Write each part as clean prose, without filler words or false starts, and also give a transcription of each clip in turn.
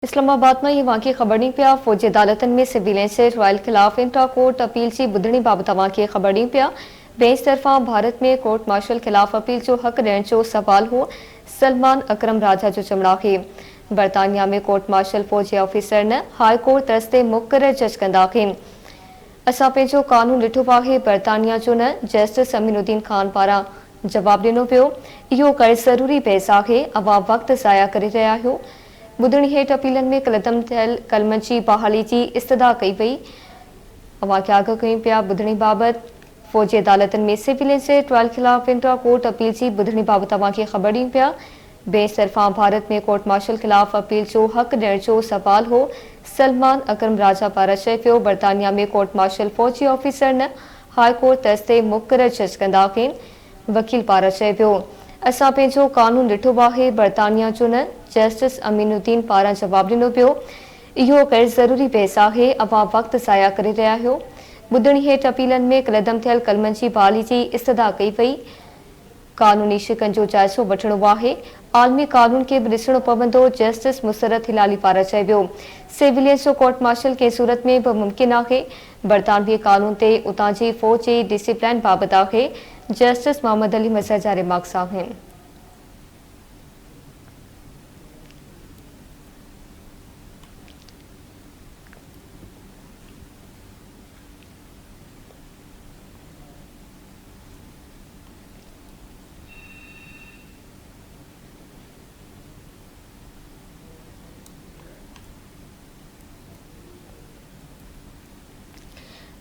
इस्लामाबाद में वाक़ई ख़बर नहीं पिया। फौजी अदालतन में सिविलियन से ट्रायल खिलाफ इंट्रा कोर्ट अपील की बुधनी बाबत वाक़ई ख़बर नहीं पिया। बेंच तरफा भारत में कोर्ट मार्शल खिलाफ अपील जो हक़ ॾियण जो सवाल हो सलमान अकरम राजा जो चमड़ा है। बरतानिया में कोर्ट मार्शल फौजी ऑफिसर न हाई कोर्ट तरसते मुक़रर जज कंदा आहिनि। असां पंहिंजो कानून ॾिठो आहे। बरतानिया जो न जस्टिस अमीनुद्दीन खान पारां जवाब ॾिनो पियो, इहो कर ज़रूरी बेस आहे। अवां वक़्तु ज़ाया करे रहिया आहियो। बुधणी हेठि अपीलन में कलदम थियल कलमनि जी बहाली की इस्तदा कई वई। अवां खे आगाह कयूं पिया बुधणी बाबत। फौजी अदालतन में सिविलियन से ट्रायल खिलाफ इंट्रा कोर्ट अपील की बुधणी बाबत अवां खे ख़बर ॾियूं पिया। बेंच तरफा भारत में कोर्ट मार्शल खिलाफ अपील जो हक़ ॾियण जो सवाल हो सलमान अकरम राजा पारां चयो पियो। बरतानिया में कोर्ट मार्शल फौजी ऑफिसर न हाई कोर्ट तरसते मुक़रर जज कंदा आहिनि। वकील पारां चयो पियो, असां पंहिंजो कानून ॾिठो आहे। बरतानिया जो न जस्टिस अमीनुद्दीन पारां जवाब ॾिनो पियो, इहो गैर ज़रूरी बेस आहे। अवां वक़्तु ज़ाया करे रहिया आहियो। बुधणी हेठि अपीलन में कलदम थियल कलमनि जी बहाली जी इस्तदा कई वई। कानूनी शिकनि जो जाइज़ो वठणो आहे। आलमी कानून के भी ॾिसणो पवंदो। जस्टिस मुसरत हिलाली पारां चयो वियो। सिविलियन जो कोर्ट मार्शल कंहिं सूरत में भी मुमकिन आहे। बरतानवी कानून ते उतां जी फ़ौज जी डिसिप्लिन बाबति आहे। जस्टिस मोहम्मद अली मज़हर जा रिमार्क्स आहिनि।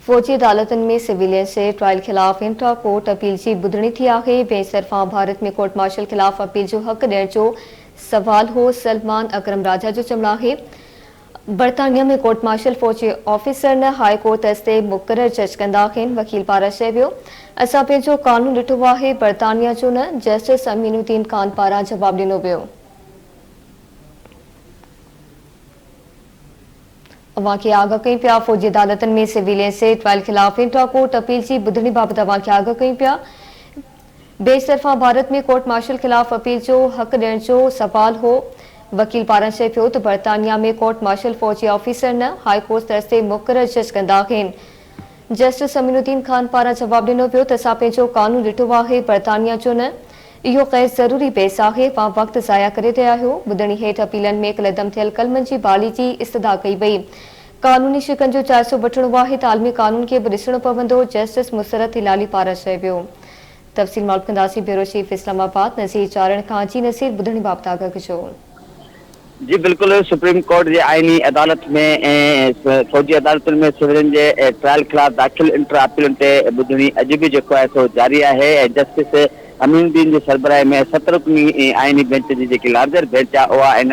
फौजी अदालतन में सिविलियन से ट्रायल खिलाफ इंट्रा कोर्ट अपील की बुधणी थी आहे। बेंच तरफा भारत में कोर्ट मार्शल खिलाफ अपील जो हक़ ॾियण जो सवाल हो सलमान अकरम राजा जो चमड़ा है। बरतानिया में कोर्ट मार्शल फौजी ऑफिसर न हाई कोर्ट तरसते मुक़रर जज कंदा आहिनि। वकील पारां चयो वियो, असां पंहिंजो कानून ॾिठो आहे। बरतानिया जो न जस्टिस अमीनुद्दीन खान पारां जवाब ॾिनो वियो। अवां खे आगाह कयूं पिया फौजी अदालतन में सिविलियन से ट्रायल खिलाफ इंट्रा कोर्ट अपील की बुधणी बाबत अवां खे आगाह कयूं पिया। बेंच तरफा भारत में कोर्ट मार्शल खिलाफ अपील जो हक़ ॾियण जो सवाल हो। वकील पारां चयो पियो त बरतानिया में कोर्ट मार्शल फौजी ऑफिसर न हाई कोर्ट तरसते मुक़रर जज कंदा आहिनि। जस्टिस अमीनुद्दीन खान पारां जवाब ॾिनो पियो त असां पंहिंजो कानून ॾिठो आहे। बरतानिया जो न इहो गैर ज़रूरी बेस आहे। अवां वक़्तु ज़ाया करे रहिया आहियो। बुधणी हेठि अपीलन में कलदम थियल कलमनि जी बहाली जी इस्तदा कई वई। कानूनी शिकनि जो जाइज़ो वठणो आहे त आलमी कानून के भी ॾिसणो पवंदो। जस्टिस मुसरत हिलाली पारां चयो वियो। तफ़सील मालूम कंदासीं। ब्यूरो चीफ इस्लामाबाद नज़ीर चारण खां। जी नज़ीर, बुधणी बाबत आगाह कजो। जी बिल्कुल, सुप्रीम कोर्ट के आईनी अदालत में फौजी अदालत में सिविलियन के ट्रायल खिलाफ दाखिल इंट्रा अपीलन ते बुधणी अज भी जो है सो जारी है। जस्टिस अमीनुद्दीन की सरबराही में 7 रुकनी आईनी बेंच की जी लार्जर बेंच है इन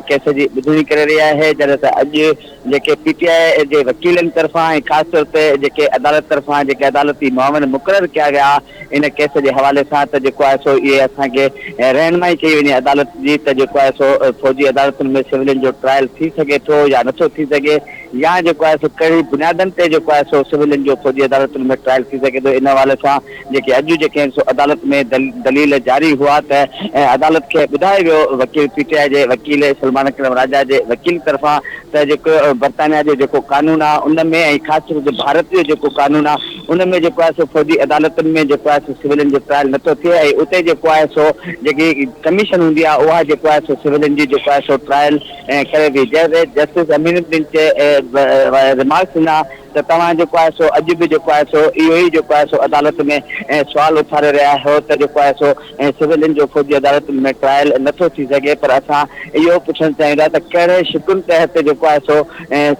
केस की बुधणी कर रही है। जैसे अज पीटीआई के वकीलन तरफा खास तौर पर अदालत तरफा अदालती मुआवन मुकर्रर किया गया इन केस के हवाले से सो ये असांखे रहनुमाई की वही अदालत की है सो फौजी अदालत में सिविलियन जो ट्रायल थी सके तो या नथो थी सके या जो है सो कड़ी बुनियादन ते जो है सो सिविलियन जो फौजी अदालत में ट्रायल थी सके तो इन हवाले से अज सो अदालत में दलील जारी हुआ तो अदालत के बुधायो वो वकील पीटीआई के वकील सलमान अकरम राजा के वकील तरफा तो बरतानिया जो कानून है उनमें खास तौर पर भारत जो कानून है उनमें जो है सो फौजी अदालत में जो है सो सिविलियन जो ट्रायल नथो थे। उते जो है सो जी कमीशन होंगी वह जो है सो सिविलियन की जो है सो ट्रायल करे थी। जैसे जस्टिस अमीनुद्दीन के रिमार्क्स ॾिना तो तव्हां जो है सो अज भी जो है सो इहो ही जो है सो अदालत में सवाल उथारे रहा हो तो जो है सो सिविलियन जो फौजी अदालत में ट्रायल नथो थी सके। पर असां इहो पुछण चाहिंदा त कहिड़े शिकुन तहत जो है सो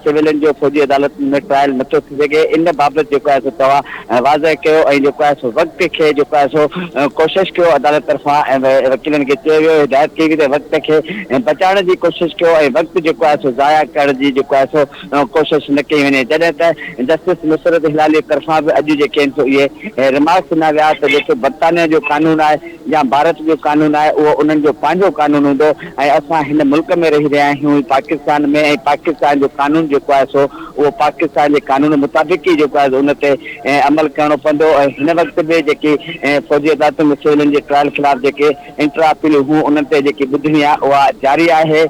सिविलियन जो फौजी अदालत में ट्रायल नथो थी सके इन बाबत जो है सो तव्हां वाज़ह कयो जो है सो वक्त के जो है सो कोशिश कयो। अदालत तरफा वकीलन के चयो वियो हिदायत कई वई वक्त के बचाने की कोशिश कयो वक्त जो है सो ज़ाया करण की जो है सो कोशिश न कई वञे। जॾहिं त जस्टिस मुसरत हिलाली तरफा भी अज जो ये रिमार्क्स ॾिना विया तो जो बरतानिया जो कानून है या भारत जो कानून है वो उन्हनि जो पंहिंजो कानून हूंदो असां हिन मुल्क में रही रहा आहियूं पाकिस्तान में पाकिस्तान जो कानून जो है सो वो पाकिस्तान के कानून मुताबिक ही जो है उन ते अमल करणो पवंदो। हिन वक्त में जी फौजी अदालत में सिविलियन के ट्रायल खिलाफ इंट्रा अपील हूँ उन ते बुधणी आहे उहा जारी है।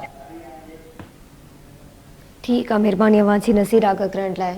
ठीक है, मेहरबानी अवां जी नज़ीर आगाह करण लाइ।